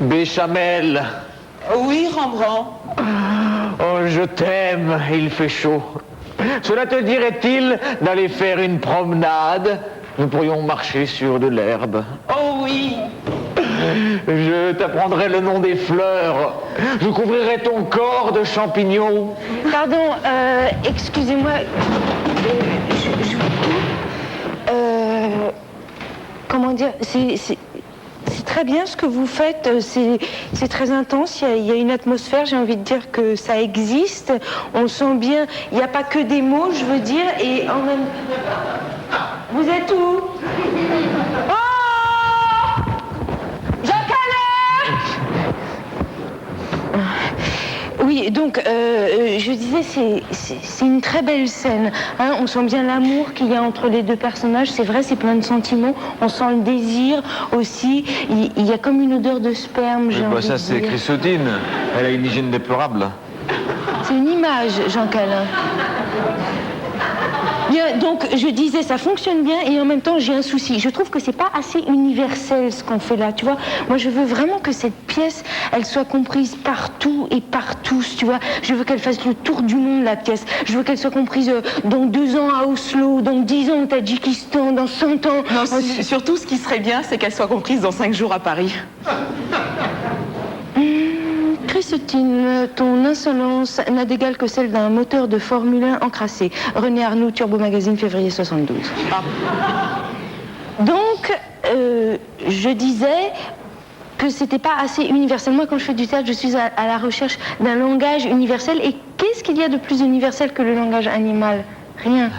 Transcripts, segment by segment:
Béchamel. Oui, Rembrandt. Oh, je t'aime, il fait chaud. Cela te dirait-il d'aller faire une promenade? Nous pourrions marcher sur de l'herbe. Oh oui. Je t'apprendrai le nom des fleurs. Je couvrirai ton corps de champignons. Pardon, excusez-moi. Comment dire, c'est très bien ce que vous faites, c'est très intense, il y a une atmosphère, j'ai envie de dire que ça existe, on sent bien, il n'y a pas que des mots, je veux dire, et en même... Vous êtes où? Oh! Jacques Alain! Oui, donc, je disais, c'est une très belle scène. Hein, on sent bien l'amour qu'il y a entre les deux personnages. C'est vrai, c'est plein de sentiments. On sent le désir aussi. Il y a comme une odeur de sperme, j'ai envie de dire. Ça, c'est Chrysotine. Elle a une hygiène déplorable. C'est une image, Jean Calin. Bien, donc, je disais, ça fonctionne bien et en même temps, j'ai un souci. Je trouve que c'est pas assez universel ce qu'on fait là, tu vois. Moi, je veux vraiment que cette pièce, elle soit comprise partout et par tous, tu vois. Je veux qu'elle fasse le tour du monde, la pièce. Je veux qu'elle soit comprise dans 2 ans à Oslo, dans 10 ans au Tadjikistan, dans 100 ans... Non, surtout, ce qui serait bien, c'est qu'elle soit comprise dans 5 jours à Paris. Chrysotine, ton insolence n'a d'égal que celle d'un moteur de Formule 1 encrassé. René Arnoux, Turbo Magazine, février 72. Ah. Donc, je disais que c'était pas assez universel. Moi, quand je fais du théâtre, je suis à la recherche d'un langage universel. Et qu'est-ce qu'il y a de plus universel que le langage animal? Rien.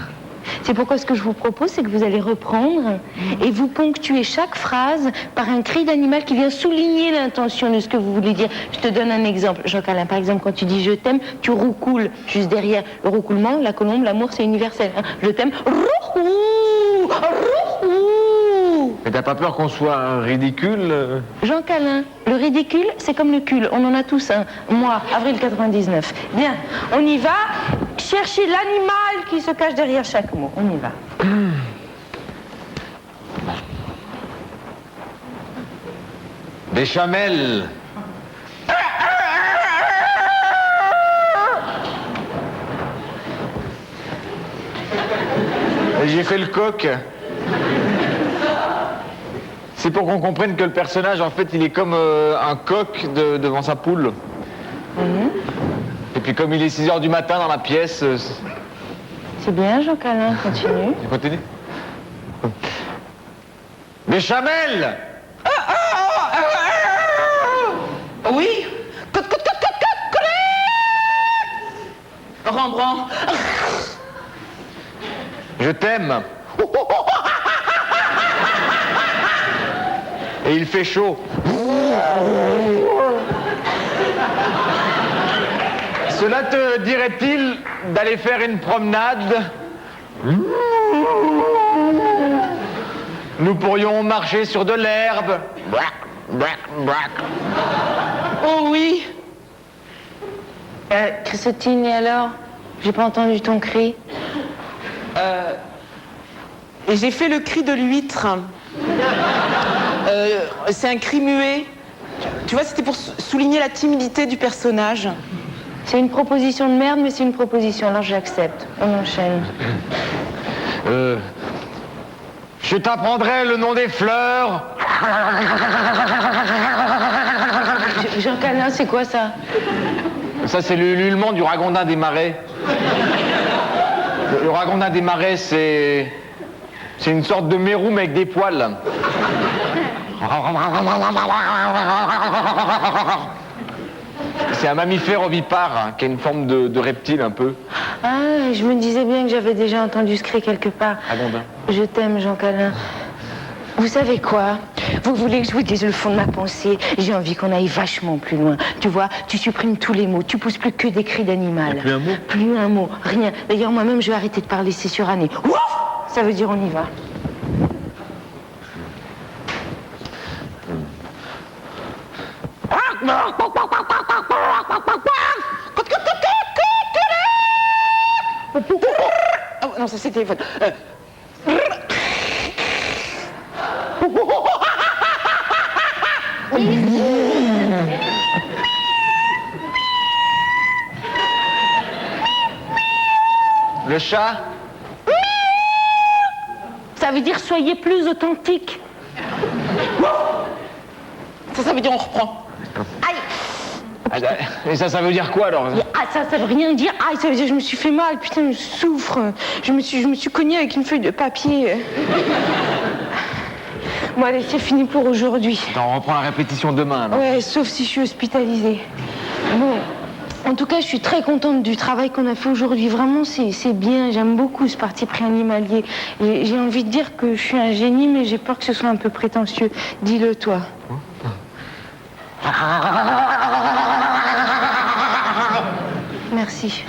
C'est pourquoi ce que je vous propose, c'est que vous allez reprendre et vous ponctuez chaque phrase par un cri d'animal qui vient souligner l'intention de ce que vous voulez dire. Je te donne un exemple, Jean Calin. Par exemple, quand tu dis je t'aime, tu roucoules juste derrière. Le roucoulement, la colombe, l'amour, c'est universel. Hein. Je t'aime, roucou, roucou. Mais t'as pas peur qu'on soit ridicule? Jean Calin, le ridicule, c'est comme le cul. On en a tous un. Moi, avril 99. Bien, on y va. Cherchez l'animal qui se cache derrière chaque mot. On y va. Béchamel. J'ai fait le coq. C'est pour qu'on comprenne que le personnage, en fait, il est comme un coq devant sa poule. Et puis comme il est 6 h du matin dans la pièce... C'est bien, Jean Calin, continue. Je continue. Béchamel. Oui. Rembrandt. Je t'aime. Et il fait chaud. Cela te dirait-il d'aller faire une promenade? Nous pourrions marcher sur de l'herbe. Oh oui. Chrysotine, et alors? J'ai pas entendu ton cri. Et j'ai fait le cri de l'huître. C'est un cri muet. Tu vois, c'était pour souligner la timidité du personnage. C'est une proposition de merde, mais c'est une proposition, alors j'accepte. On enchaîne. Je t'apprendrai le nom des fleurs. Jean Calin, c'est quoi ça? Ça, c'est l'ululement du ragondin des marais. Le ragondin des marais, c'est une sorte de méroum avec des poils. C'est un mammifère ovipare hein, qui a une forme de reptile un peu. Ah, je me disais bien que j'avais déjà entendu ce cri quelque part. Ragondin. Je t'aime, Jean Calin. Vous savez quoi? Vous voulez que je vous dise le fond de ma pensée? J'ai envie qu'on aille vachement plus loin. Tu vois, tu supprimes tous les mots, tu pousses plus que des cris d'animal. Plus un mot? Plus un mot, rien. D'ailleurs, moi-même, je vais arrêter de parler, c'est suranné. Ouf! Ça veut dire on y va. Oh, non, ça c'est téléphone. Le chat? Ça veut dire soyez plus authentique. Ça veut dire on reprend. Aïe. Et ça veut dire quoi alors? Ah, ça veut rien dire. Ah, ça veut dire je me suis fait mal. Putain, je souffre. Je me suis cognée avec une feuille de papier. Bon, allez, c'est fini pour aujourd'hui. On reprend la répétition demain, alors. Ouais, sauf si je suis hospitalisée. Bon, en tout cas, je suis très contente du travail qu'on a fait aujourd'hui. Vraiment, c'est bien. J'aime beaucoup ce parti pris animalier. J'ai envie de dire que je suis un génie, mais j'ai peur que ce soit un peu prétentieux. Dis-le, toi. Merci.